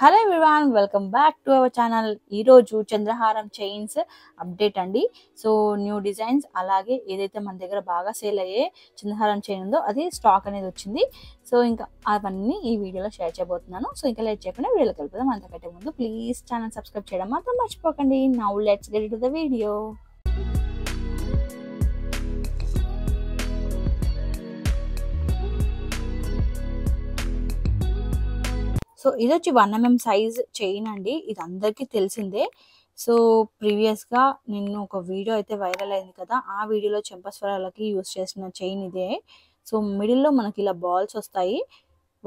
Hello everyone, welcome back to our channel. ఈరోజు చంద్రహారం chains update అండి. So new designs, అలాగే ఏదైతే మన దగ్గర బాగా సేల్ అయ్యే చంద్రహారం చైన్ ఉందో అది స్టాక్ అనేది వచ్చింది. సో ఇంకా అవన్నీ ఈ వీడియోలో షేర్ చేయబోతున్నాను. సో ఇంకా లేట్ చేయకుండా వీడియోలోకి వెళ్ళిపోదాం. అంతకంటే ముందు ప్లీజ్ ఛానల్ సబ్స్క్రైబ్ చేయడం మాత్రం మర్చిపోకండి. Now let's get to the video. So ఇది వచ్చి 1mm సైజ్ చైన్ అండి. ఇది అందరికీ తెలిసిందే. సో ప్రీవియస్గా నిన్న ఒక వీడియో అయితే వైరల్ అయింది కదా, ఆ వీడియోలో చెంపస్వరాలకి యూస్ చేసిన చైన్ ఇదే. సో మిడిల్లో మనకి ఇలా బాల్స్ వస్తాయి,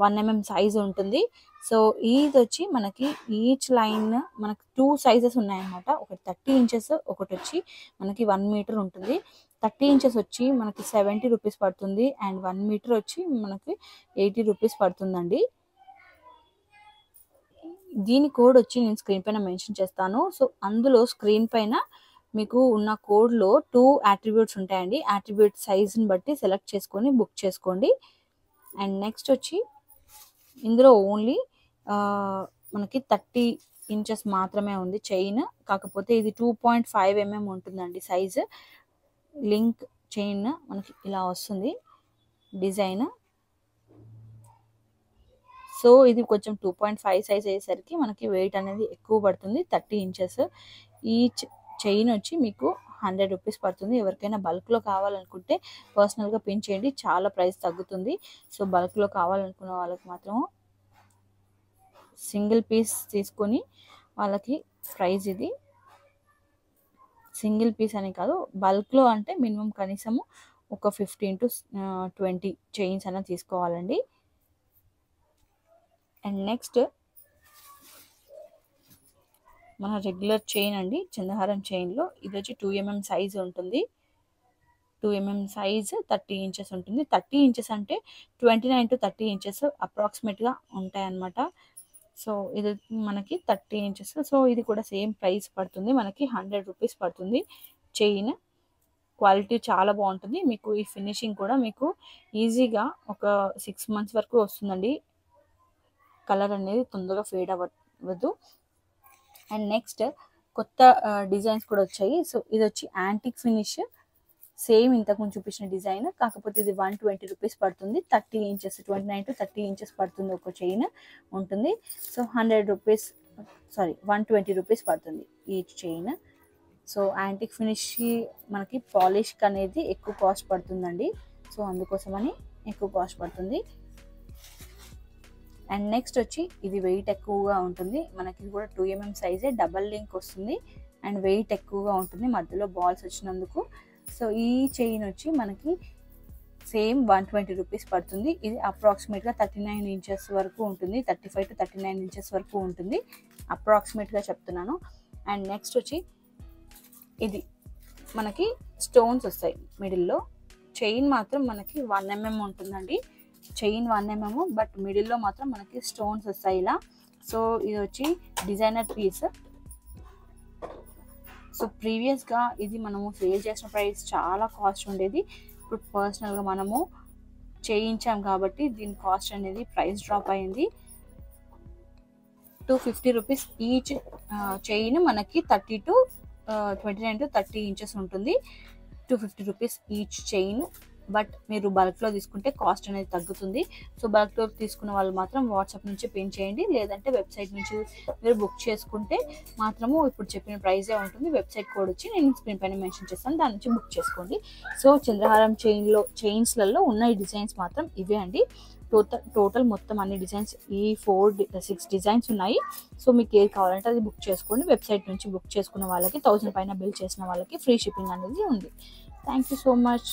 1mm సైజ్ ఉంటుంది. సో ఇది వచ్చి మనకి ఈచ్ లైన్ మనకి 2 సైజెస్ ఉన్నాయన్నమాట. ఒకటి 30 ఇంచెస్, ఒకటి వచ్చి మనకి 1 మీటర్ ఉంటుంది. 30 ఇంచెస్ వచ్చి మనకి 70 రూపీస్ పడుతుంది, అండ్ 1 మీటర్ వచ్చి మనకి 80 రూపీస్ పడుతుందండి. దీని కోడ్ వచ్చి నేను స్క్రీన్ పైన మెన్షన్ చేస్తాను. సో అందులో స్క్రీన్ పైన మీకు ఉన్న కోడ్లో 2 అట్రిబ్యూట్స్ ఉంటాయండి. అట్రిబ్యూట్ సైజ్ని బట్టి సెలెక్ట్ చేసుకొని బుక్ చేసుకోండి. అండ్ నెక్స్ట్ వచ్చి ఇందులో ఓన్లీ మనకి 30 ఇంచెస్ మాత్రమే ఉంది చైన్. కాకపోతే ఇది 2.5mm ఉంటుందండి సైజు. లింక్ చైన్ మనకి ఇలా వస్తుంది డిజైన్. సో ఇది కొంచెం 2.5 సైజ్ అయ్యేసరికి మనకి వెయిట్ అనేది ఎక్కువ పడుతుంది. 30 ఇంచెస్. ఈ చైన్ వచ్చి మీకు 100 రూపీస్ పడుతుంది. ఎవరికైనా బల్క్లో కావాలనుకుంటే పర్సనల్గా పిన్ చేయండి, చాలా ప్రైస్ తగ్గుతుంది. సో బల్క్లో కావాలనుకున్న వాళ్ళకి మాత్రం సింగిల్ పీస్ తీసుకొని వాళ్ళకి ప్రైస్ ఇది. సింగిల్ పీస్ అని కాదు, బల్క్లో అంటే మినిమం కనీసము ఒక 15 to 20 చైన్స్ అన్న తీసుకోవాలండి. అండ్ నెక్స్ట్ మన రెగ్యులర్ చైన్ అండి, చంద్రహారం చైన్లో ఇది వచ్చి 2mm సైజ్ ఉంటుంది. 2mm సైజ్ 30 ఇంచెస్ ఉంటుంది. 30 ఇంచెస్ అంటే 29 to 30 ఇంచెస్ అప్రాక్సిమేట్గా ఉంటాయన్నమాట. సో ఇది మనకి 30 ఇంచెస్. సో ఇది కూడా సేమ్ ప్రైస్ పడుతుంది, మనకి 100 రూపీస్ పడుతుంది చైన్. క్వాలిటీ చాలా బాగుంటుంది. మీకు ఈ ఫినిషింగ్ కూడా మీకు ఈజీగా ఒక 6 months వరకు వస్తుందండి. కలర్ అనేది తొందరగా ఫేడ్ అవ్వదు. అండ్ నెక్స్ట్ కొత్త డిజైన్స్ కూడా వచ్చాయి. సో ఇది వచ్చి యాంటిక్ ఫినిష్, సేమ్ ఇంతకుముందు చూపించిన డిజైన్, కాకపోతే ఇది 120 రూపీస్ పడుతుంది. 30 ఇంచెస్, 29 to 30 ఇంచెస్ పడుతుంది ఒక చైన్ ఉంటుంది. సో 120 రూపీస్ పడుతుంది ఈ చైన్. సో యాంటిక్ ఫినిష్ మనకి పాలిష్ అనేది ఎక్కువ కాస్ట్ పడుతుందండి. సో అందుకోసమని ఎక్కువ కాస్ట్ పడుతుంది. అండ్ నెక్స్ట్ వచ్చి ఇది వెయిట్ ఎక్కువగా ఉంటుంది. మనకి ఇది కూడా 2mm సైజే, డబల్ లింక్ వస్తుంది అండ్ వెయిట్ ఎక్కువగా ఉంటుంది మధ్యలో బాల్స్ వచ్చినందుకు. సో ఈ చైన్ వచ్చి మనకి సేమ్ 120 రూపీస్ పడుతుంది. ఇది అప్రాక్సిమేట్గా 39 ఇంచెస్ వరకు ఉంటుంది, 35 to 39 ఇంచెస్ వరకు ఉంటుంది అప్రాక్సిమేట్గా చెప్తున్నాను. అండ్ నెక్స్ట్ వచ్చి ఇది మనకి స్టోన్స్ వస్తాయి మిడిల్లో. చైన్ మాత్రం మనకి 1mm ఉంటుందండి. చైన్ 1mm, బట్ మిడిల్లో మాత్రం మనకి స్టోన్స్ వస్తాయి ఇలా. సో ఇది వచ్చి డిజైనర్ పీస్. సో ప్రీవియస్గా ఇది మనము సేల్ చేసిన ప్రైస్ చాలా కాస్ట్ ఉండేది. ఇప్పుడు పర్సనల్గా మనము చేయించాం కాబట్టి దీని కాస్ట్ అనేది ప్రైస్ డ్రాప్ అయింది. 250 రూపీస్ ఈచ్ చైన్ మనకి 29 to 30 ఇంచెస్ ఉంటుంది. 250 రూపీస్ ఈచ్ చైన్. బట్ మీరు బల్క్లో తీసుకుంటే కాస్ట్ అనేది తగ్గుతుంది. సో బల్క్లో తీసుకున్న వాళ్ళు మాత్రం వాట్సాప్ నుంచి పిన్ చేయండి, లేదంటే వెబ్సైట్ నుంచి మీరు బుక్ చేసుకుంటే మాత్రము ఇప్పుడు చెప్పిన ప్రైజే ఉంటుంది. వెబ్సైట్ కోడ్ వచ్చి నేను స్క్రీన్ పైన మెన్షన్ చేస్తాను, దాని నుంచి బుక్ చేసుకోండి. సో చంద్రహారం చైన్స్లలో ఉన్న ఈ డిజైన్స్ మాత్రం ఇవే అండి. టోటల్ మొత్తం అన్ని డిజైన్స్ ఈ 6 డిజైన్స్ ఉన్నాయి. సో మీకు ఏది కావాలంటే అది బుక్ చేసుకోండి. వెబ్సైట్ నుంచి బుక్ చేసుకున్న వాళ్ళకి 1000 పైన బిల్ చేసిన వాళ్ళకి ఫ్రీ షిప్పింగ్ అనేది ఉంది. Thank you so much.